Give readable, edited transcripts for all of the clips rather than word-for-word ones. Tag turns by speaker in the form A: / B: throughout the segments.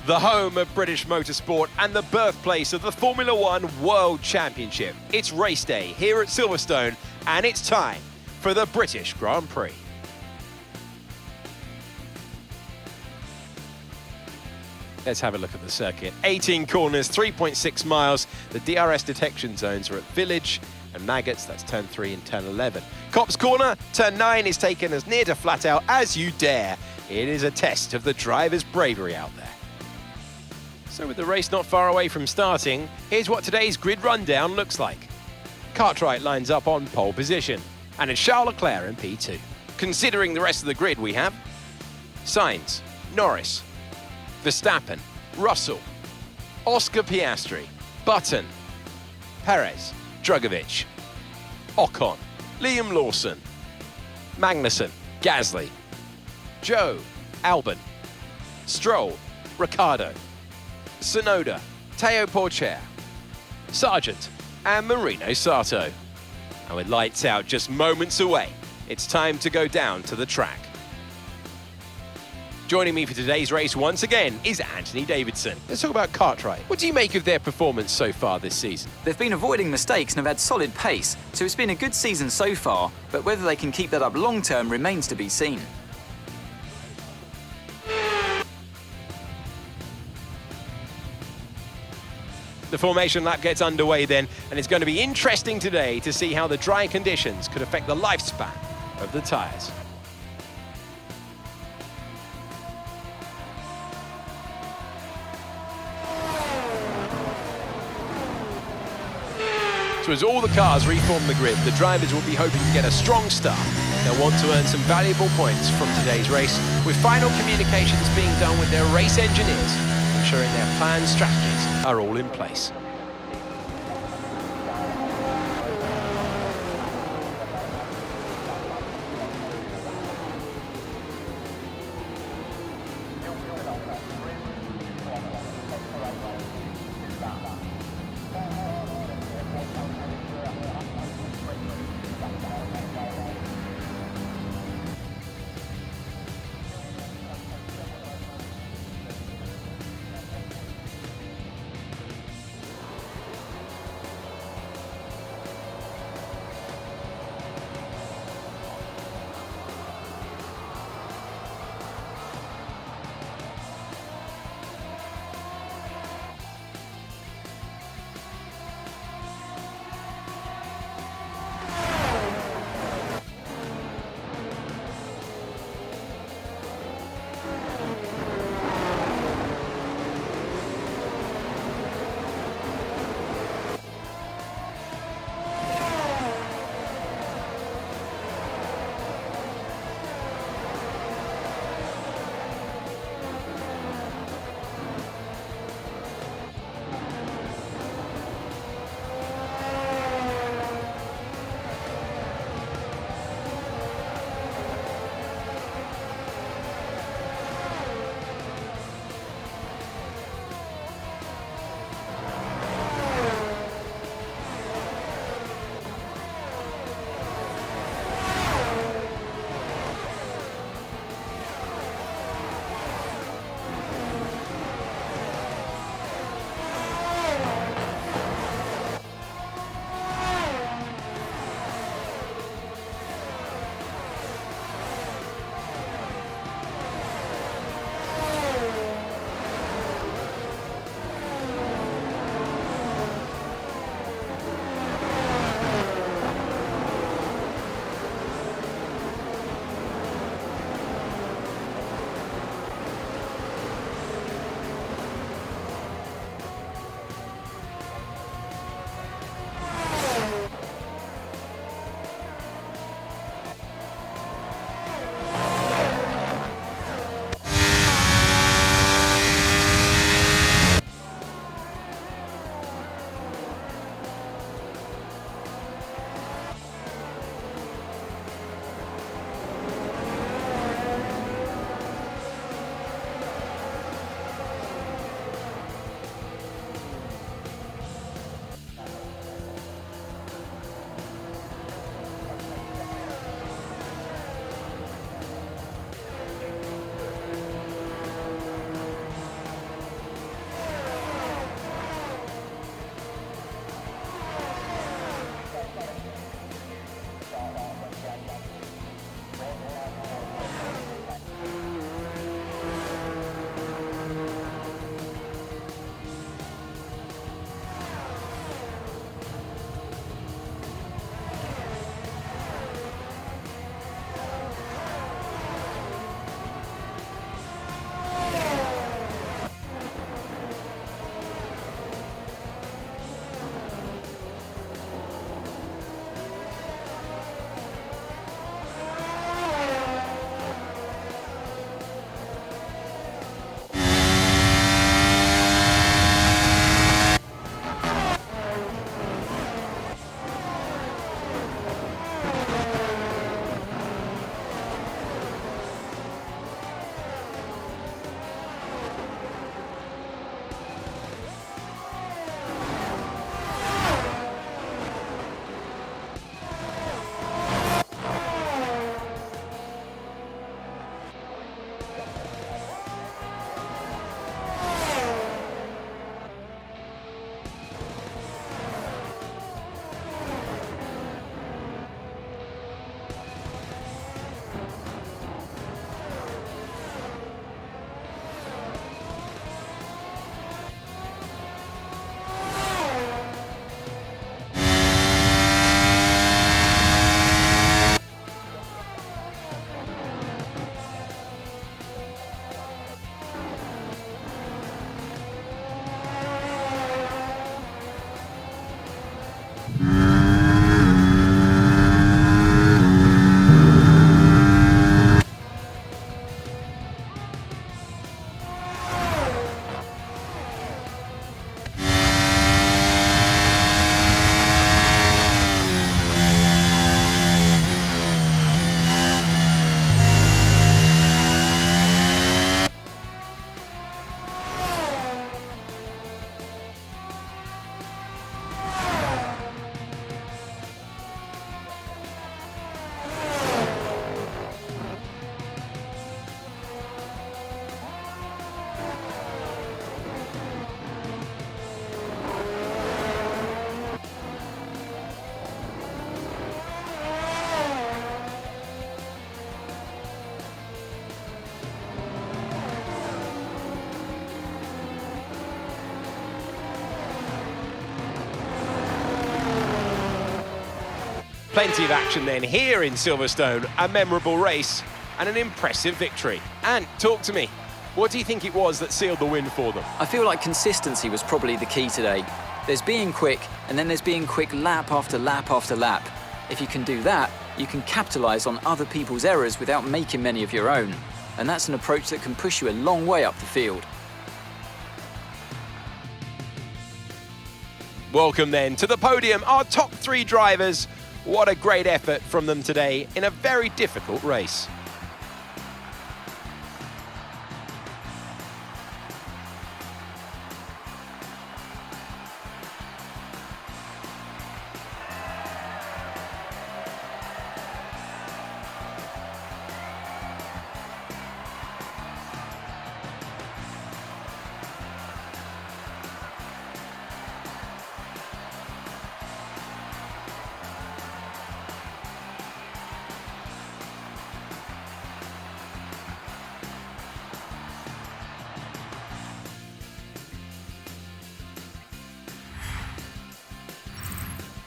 A: the home of British motorsport and the birthplace of the Formula One World Championship. It's race day here at Silverstone, and it's time for the British Grand Prix. Let's have a look at the circuit. 18 corners, 3.6 miles. The DRS detection zones are at Village and Maggots, that's turn 3 and turn 11. Copse Corner, turn 9 is taken as near to flat out as you dare. It is a test of the driver's bravery out there. So with the race not far away from starting, here's what today's grid rundown looks like. Cartwright lines up on pole position, and it's Charles Leclerc in P2. Considering the rest of the grid we have Sainz, Norris, Verstappen, Russell, Oscar Piastri, Button, Perez, Drugovich, Ocon, Liam Lawson, Magnussen, Gasly, Joe, Albon, Stroll, Ricciardo, Tsunoda, Teo Porcher, Sargent, and Marino Sato. And with lights out just moments away, it's time to go down to the track. Joining me for today's race once again is Anthony Davidson. Let's talk about Cartwright. What do you make of their performance so far this season?
B: They've been avoiding mistakes and have had solid pace, so it's been a good season so far, but whether they can keep that up long term remains to be seen.
A: The formation lap gets underway then, and it's going to be interesting today to see how the dry conditions could affect the lifespan of the tyres. So as all the cars reform the grid, the drivers will be hoping to get a strong start. They'll want to earn some valuable points from today's race, with final communications being done with their race engineers, ensuring their planned strategies are all in place. Plenty of action then here in Silverstone, a memorable race and an impressive victory. And talk to me, what do you think it was that sealed the win for them?
B: I feel like consistency was probably the key today. There's being quick, and then there's being quick lap after lap after lap. If you can do that, you can capitalise on other people's errors without making many of your own. And that's an approach that can push you a long way up the field.
A: Welcome then to the podium, our top 3 drivers. What a great effort from them today in a very difficult race.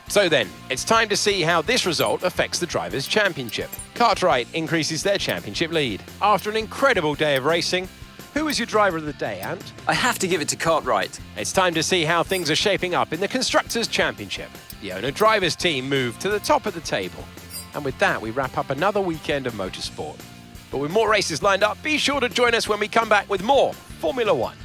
A: So then, it's time to see how this result affects the Drivers' Championship. Cartwright increases their championship lead. After an incredible day of racing, who was your driver of the day, Ant?
B: I have to give it to Cartwright.
A: It's time to see how things are shaping up in the Constructors' Championship. The owner drivers team moved to the top of the table. And with that, we wrap up another weekend of motorsport. But with more races lined up, be sure to join us when we come back with more Formula One.